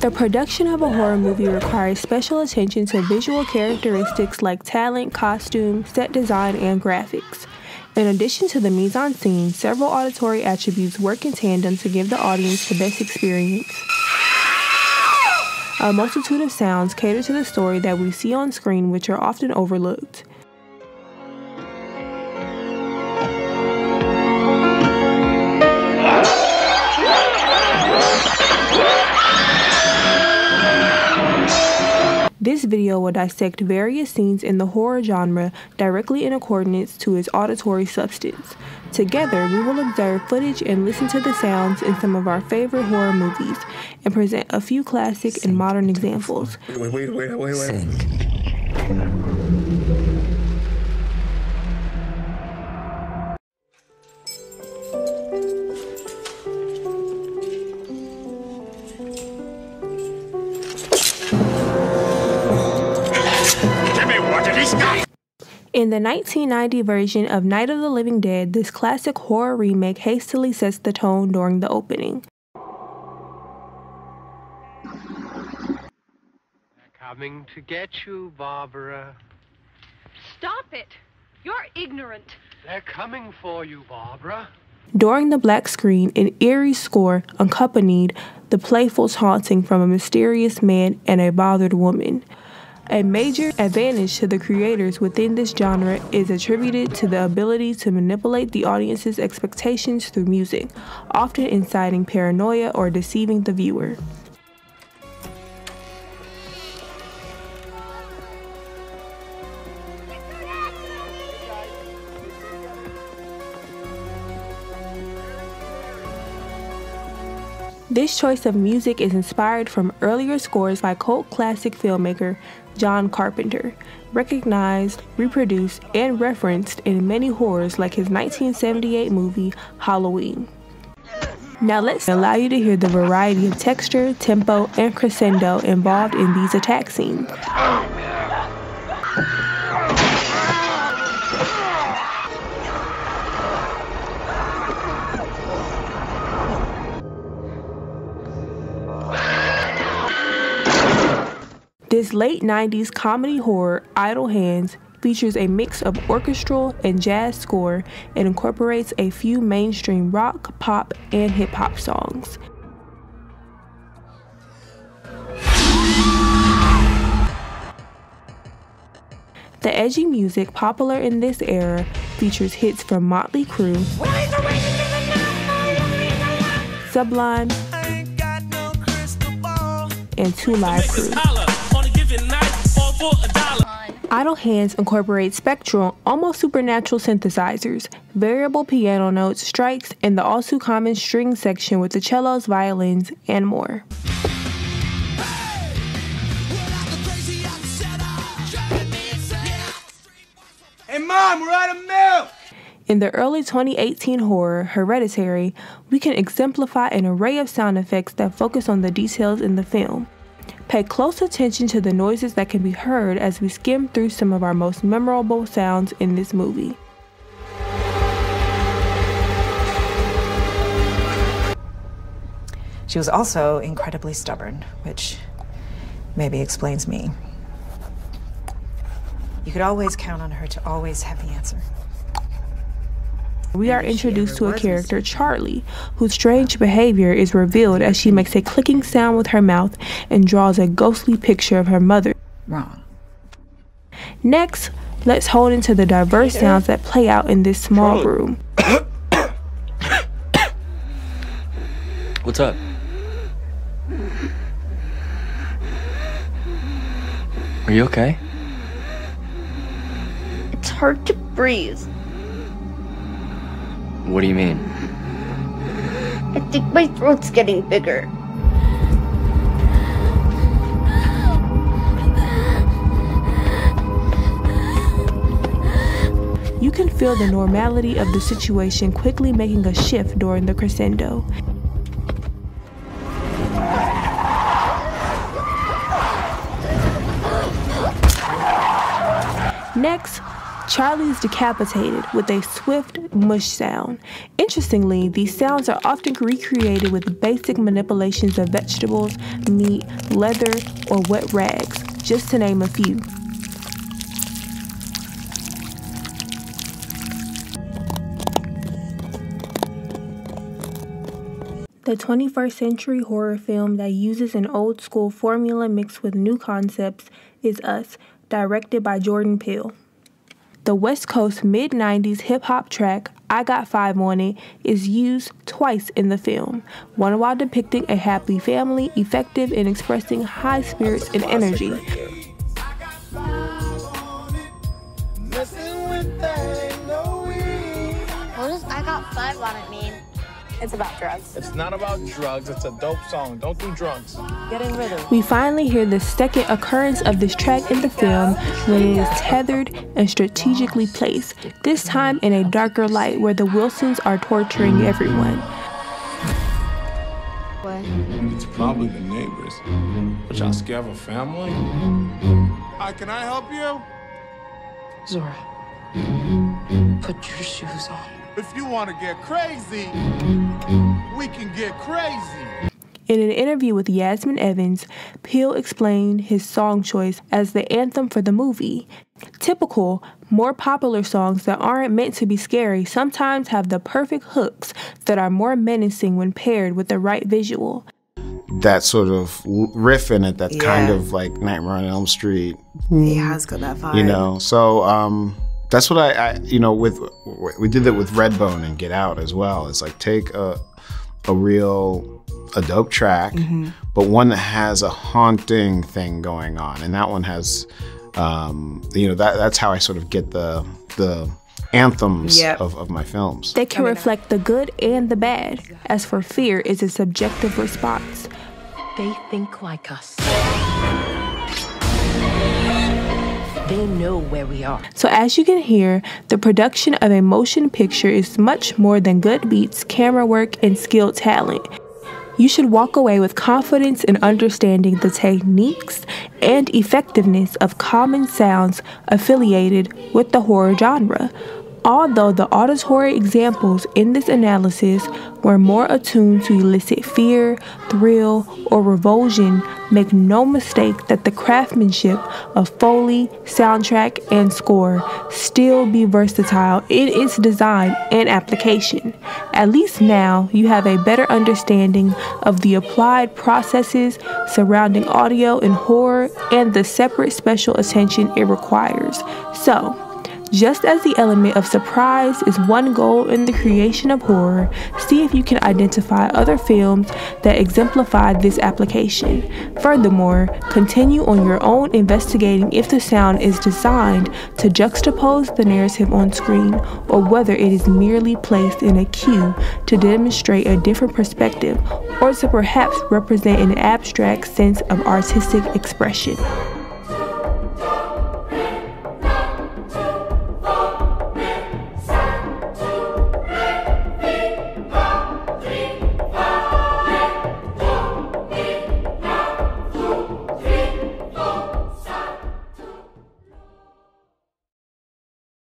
The production of a horror movie requires special attention to visual characteristics like talent, costume, set design, and graphics. In addition to the mise-en-scene, several auditory attributes work in tandem to give the audience the best experience. A multitude of sounds cater to the story that we see on screen, which are often overlooked. This video will dissect various scenes in the horror genre directly in accordance to its auditory substance. Together, we will observe footage and listen to the sounds in some of our favorite horror movies and present a few classic and modern examples. Wait. Sync. In the 1990 version of Night of the Living Dead, this classic horror remake hastily sets the tone during the opening. They're coming to get you, Barbara. Stop it! You're ignorant. They're coming for you, Barbara. During the black screen, an eerie score accompanied the playful taunting from a mysterious man and a bothered woman. A major advantage to the creators within this genre is attributed to the ability to manipulate the audience's expectations through music, often inciting paranoia or deceiving the viewer. This choice of music is inspired from earlier scores by cult classic filmmaker John Carpenter, recognized, reproduced, and referenced in many horrors like his 1978 movie Halloween. Now let's allow you to hear the variety of texture, tempo, and crescendo involved in these attack scenes. This late 90s comedy horror, Idle Hands, features a mix of orchestral and jazz score and incorporates a few mainstream rock, pop, and hip-hop songs. The edgy music popular in this era features hits from Motley Crue, Sublime, and Two Live Crew. Idle Hands incorporates spectral, almost supernatural synthesizers, variable piano notes, strikes, and the all too common string section with the cellos, violins, and more. Hey Mom, we're out of milk! In the early 2018 horror, Hereditary, we can exemplify an array of sound effects that focus on the details in the film. Pay close attention to the noises that can be heard as we skim through some of our most memorable sounds in this movie. She was also incredibly stubborn, which maybe explains me. You could always count on her to always have the answer. We are introduced to a character, Charlie, whose strange behavior is revealed as she makes a clicking sound with her mouth and draws a ghostly picture of her mother. Wrong. Next, let's hone into the diverse sounds that play out in this small room. What's up? Are you okay? It's hard to breathe. What do you mean? I think my throat's getting bigger. You can feel the normality of the situation quickly making a shift during the crescendo. Next, Charlie is decapitated with a swift mush sound. Interestingly, these sounds are often recreated with basic manipulations of vegetables, meat, leather, or wet rags, just to name a few. The 21st century horror film that uses an old school formula mixed with new concepts is Us, directed by Jordan Peele. The West Coast mid-90s hip-hop track, I Got Five on It, is used twice in the film, one while depicting a happy family, effective in expressing high spirits and energy. What does I Got Five on It mean? It's about drugs. It's not about drugs, it's a dope song. Don't do drugs. Getting rid of. We finally hear the second occurrence of this track in the film when it is tethered and strategically placed, this time in a darker light where the Wilsons are torturing everyone. What? It's probably the neighbors. But y'all scared of a family? Hi, can I help you? Zora, put your shoes on. If you want to get crazy, we can get crazy. In an interview with Yasmin Evans, Peele explained his song choice as the anthem for the movie. Typical, more popular songs that aren't meant to be scary sometimes have the perfect hooks that are more menacing when paired with the right visual. That sort of riff in it that's kind of like Nightmare on Elm Street. It has got that vibe. You know, so that's what I you know, we did that with Redbone and Get Out as well. It's like take a dope track, but one that has a haunting thing going on, and that one has, you know, that's how I sort of get the anthems of my films. They can reflect the good and the bad. As for fear, it's a subjective response. They think like us. They know where we are. So as you can hear, the production of a motion picture is much more than good beats, camera work, and skilled talent. You should walk away with confidence in understanding the techniques and effectiveness of common sounds affiliated with the horror genre. Although the auditory examples in this analysis were more attuned to elicit fear, thrill, or revulsion, make no mistake that the craftsmanship of Foley, soundtrack, and score still be versatile in its design and application. At least now you have a better understanding of the applied processes surrounding audio in horror and the separate special attention it requires. So, just as the element of surprise is one goal in the creation of horror, see if you can identify other films that exemplify this application. Furthermore, continue on your own investigating if the sound is designed to juxtapose the narrative on screen or whether it is merely placed in a cue to demonstrate a different perspective or to perhaps represent an abstract sense of artistic expression.